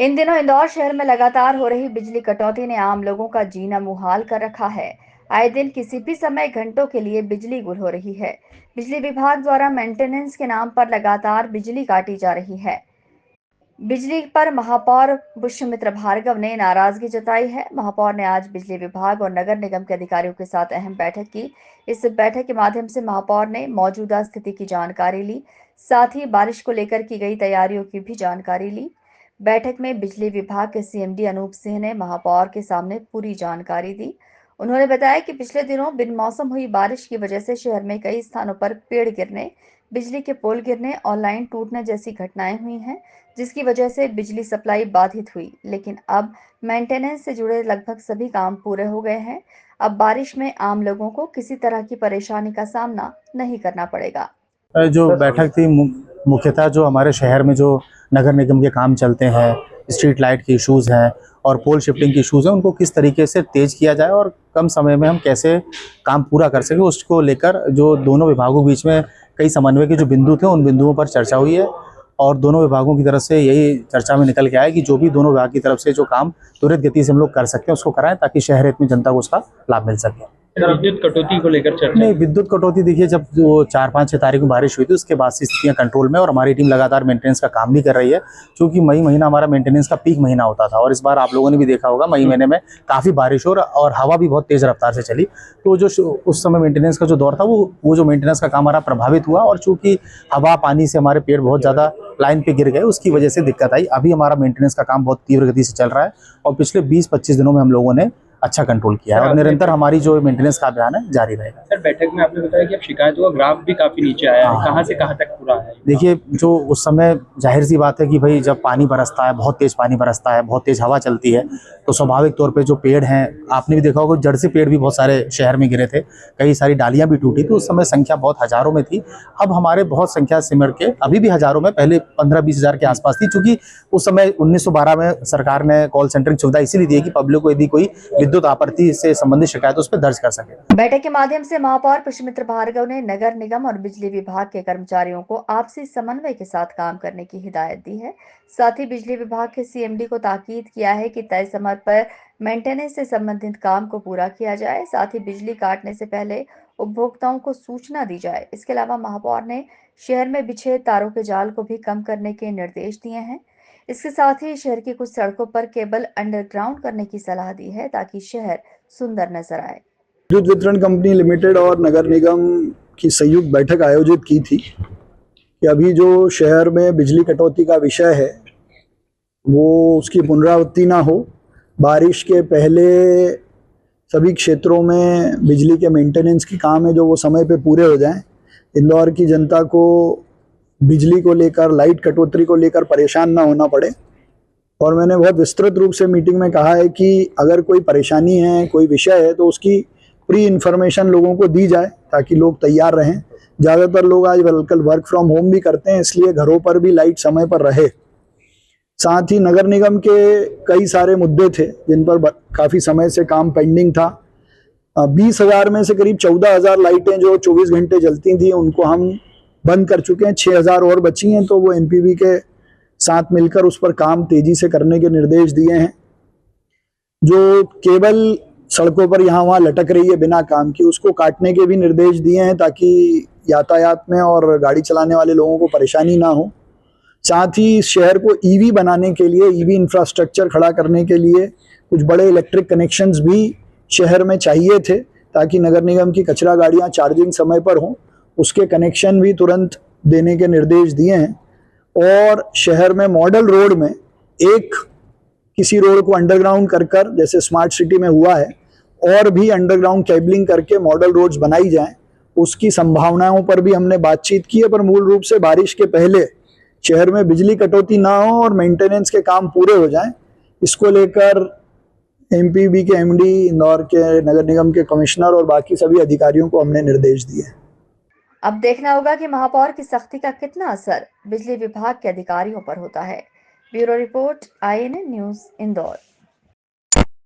इन दिनों इंदौर शहर में लगातार हो रही बिजली कटौती ने आम लोगों का जीना मुहाल कर रखा है। आए दिन किसी भी समय घंटों के लिए बिजली गुल हो रही है। बिजली विभाग द्वारा मेंटेनेंस के नाम पर लगातार बिजली काटी जा रही है। बिजली पर महापौर पुष्यमित्र भार्गव ने नाराजगी जताई है। महापौर ने आज बिजली विभाग और नगर निगम के अधिकारियों के साथ अहम बैठक की। इस बैठक के माध्यम से महापौर ने मौजूदा स्थिति की जानकारी ली, साथ ही बारिश को लेकर की गई तैयारियों की भी जानकारी ली। बैठक में बिजली विभाग के सीएमडी अनूप सिंह ने महापौर के सामने पूरी जानकारी दी। उन्होंने बताया कि पिछले दिनों बिन मौसम हुई बारिश की वजह से शहर में कई स्थानों पर पेड़ गिरने, बिजली के पोल गिरने और लाइन टूटने जैसी घटनाएं हुई हैं, जिसकी वजह से बिजली सप्लाई बाधित हुई। लेकिन अब मेंटेनेंस से जुड़े लगभग सभी काम पूरे हो गए हैं। अब बारिश में आम लोगों को किसी तरह की परेशानी का सामना नहीं करना पड़ेगा। जो बैठक थी मुख्यतः जो हमारे शहर में जो नगर निगम के काम चलते हैं, स्ट्रीट लाइट के इश्यूज़ हैं और पोल शिफ्टिंग के इश्यूज़ हैं, उनको किस तरीके से तेज़ किया जाए और कम समय में हम कैसे काम पूरा कर सकें, उसको लेकर जो दोनों विभागों के बीच में कई समन्वय के जो बिंदु थे, उन बिंदुओं पर चर्चा हुई है। और दोनों विभागों की तरफ से यही चर्चा में निकल के आया कि जो भी दोनों विभाग की तरफ से जो काम त्वरित गति से हम लोग कर सकते हैं, उसको कराएं ताकि शहर हित में जनता को उसका लाभ मिल सके। विद्युत कटौती को लेकर चर्चा नहीं, विद्युत कटौती देखिए, जब जो 4-5-6 तारीख को बारिश हुई थी उसके बाद से स्थितियां कंट्रोल में और हमारी टीम लगातार मेंटेनेंस का काम भी कर रही है, क्योंकि मई महीना हमारा मेंटेनेंस का पीक महीना होता था और इस बार आप लोगों ने भी देखा होगा मई महीने में काफ़ी बारिश और हवा भी बहुत तेज़ रफ्तार से चली। तो जो उस समय मेंटेनेंस का जो दौर था वो जो मेंटेनेंस का काम हमारा प्रभावित हुआ और चूँकि हवा पानी से हमारे पेड़ बहुत ज़्यादा लाइन पे गिर गए, उसकी वजह से दिक्कत आई। अभी हमारा मेंटेनेंस का काम बहुत तीव्र गति से चल रहा है और पिछले 20-25 दिनों में हम लोगों ने अच्छा कंट्रोल किया है और निरंतर हमारी जो मेंटेनेंस का अभियान है जारी रहेगा। सर, बैठक में आपने बताया कि अब शिकायतों का ग्राफ भी काफी नीचे आया है। कहां से कहां तक पूरा है? देखिए, जो उस समय जाहिर सी बात है कि भाई जब पानी बरसता है, बहुत तेज पानी बरसता है, बहुत तेज हवा चलती है, तो स्वाभाविक तौर पे जो पेड़ हैं, आपने भी देखा होगा जड़ से पेड़ भी बहुत सारे शहर में गिरे थे, कई सारी डालियां भी टूटी, तो उस समय संख्या बहुत हजारों में थी। अब हमारे बहुत संख्या सिमट के अभी भी हजारों में, पहले 15-20 हजार के आसपास थी, चूंकि उस समय 1912 में सरकार ने कॉल सेंटर की सुविधा इसीलिए दी कि पब्लिक को यदि कोई विद्युत आपूर्ति से संबंधित शिकायत उस पर दर्ज कर सके। बैठक के माध्यम से महापौर पुष्यमित्र भार्गव ने नगर निगम और बिजली विभाग के कर्मचारियों को आपसी समन्वय के साथ काम करने की हिदायत दी है। साथ ही बिजली विभाग के सीएमडी को ताकीद किया है कि तय समय पर मेंटेनेंस से संबंधित काम को पूरा किया जाए। साथ ही बिजली काटने से पहले उपभोक्ताओं को सूचना दी जाए। इसके अलावा महापौर ने शहर में बिछे तारों के जाल को भी कम करने के निर्देश दिए हैं। इसके साथ ही शहर की कुछ सड़कों पर केबल अंडरग्राउंड करने की सलाह दी है ताकि शहर सुंदर नजर आए। विद्युत वितरण कंपनी लिमिटेड और नगर निगम की संयुक्त बैठक आयोजित की थी कि अभी जो शहर में बिजली कटौती का विषय है वो उसकी पुनरावृत्ति ना हो। बारिश के पहले सभी क्षेत्रों में बिजली के मेंटेनेंस की काम है जो वो समय पे पूरे हो जाएं। इंदौर की जनता को बिजली को लेकर, लाइट कटौती को लेकर परेशान ना होना पड़े। और मैंने बहुत विस्तृत रूप से मीटिंग में कहा है कि अगर कोई परेशानी है, कोई विषय है, तो उसकी प्री इन्फॉर्मेशन लोगों को दी जाए ताकि लोग तैयार रहें। ज़्यादातर लोग आज कल वर्क फ्रॉम होम भी करते हैं, इसलिए घरों पर भी लाइट समय पर रहे। साथ ही नगर निगम के कई सारे मुद्दे थे जिन पर काफ़ी समय से काम पेंडिंग था। 20,000 में से करीब 14,000 लाइटें जो 24 घंटे जलती थी उनको हम बंद कर चुके हैं। 6,000 और बची हैं, तो वो एमपीवी के साथ मिलकर उस पर काम तेजी से करने के निर्देश दिए हैं। जो केबल सड़कों पर यहाँ वहाँ लटक रही है बिना काम की, उसको काटने के भी निर्देश दिए हैं ताकि यातायात में और गाड़ी चलाने वाले लोगों को परेशानी ना हो। साथ ही शहर को ईवी बनाने के लिए, ईवी इंफ्रास्ट्रक्चर खड़ा करने के लिए कुछ बड़े इलेक्ट्रिक कनेक्शंस भी शहर में चाहिए थे ताकि नगर निगम की कचरा गाड़ियाँ चार्जिंग समय पर हों, उसके कनेक्शन भी तुरंत देने के निर्देश दिए हैं। और शहर में मॉडल रोड में किसी रोड को अंडरग्राउंड कर जैसे स्मार्ट सिटी में हुआ है, और भी अंडरग्राउंड केबलिंग करके मॉडल रोड्स बनाई जाएं, उसकी संभावनाओं पर भी हमने बातचीत की है। पर मूल रूप से बारिश के पहले शहर में बिजली कटौती ना हो और मेंटेनेंस के काम पूरे हो जाएं, इसको लेकर एमपीबी के एमडी, इंदौर के नगर निगम के कमिश्नर और बाकी सभी अधिकारियों को हमने निर्देश दिए। अब देखना होगा कि महापौर की सख्ती का कितना असर बिजली विभाग के अधिकारियों पर होता है। Bureau report, IANN news, Indore.